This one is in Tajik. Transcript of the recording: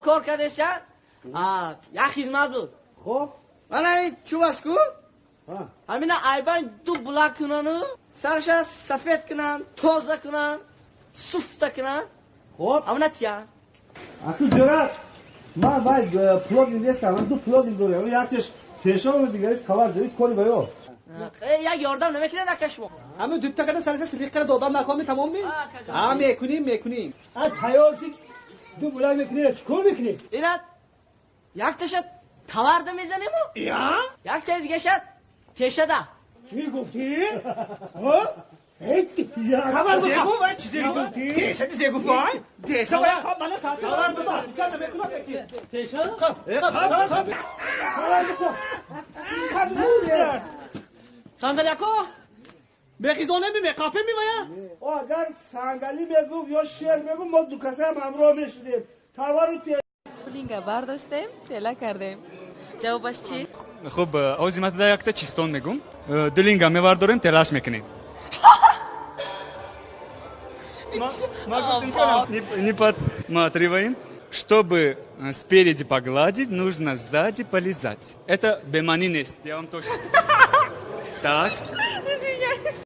کار کردشن یک خدمت بود خب من این چوبسکو همین ایبان دو بلاک کنن سرش سفید کنن تازه کنن سفته کنن خب همین تیا اصلا جرات ما باید پلاگین دیستم من دو پلاگین دارم یکیش تیشان و دیگرش کار داری کاری باید یک یاردم نمیکنه نکش ما همه دو تا کنه سرش سلیق کرد دادم نکنی تمام می میکنیم از حیاتی دو بلاگ میکنی چکار میکنی؟ ایراد یک تشت تورد میزنیم یا یک تیز دیگه شد تشه ده چی گفتی؟ ها؟ خبر بگو چیزی گفتی تیشه چیزی گفتی تیشه باید خب من ساعت خبر بگو تیشان؟ خب صندلی کو بخیزونه می کافه می باید اگر سنگلی بگو یا شیر بگو ما دو کسه هم همراه میشدیم تاورو پولینگا برداشتیم تلا کردیم جوابش چی؟ خب آزیمت دا یک تا چیستون میگم دلینگا میوارداریم تلاش میکنیم не подматриваем. Чтобы спереди погладить, нужно сзади полизать. Это беманинес, я вам точно. Так.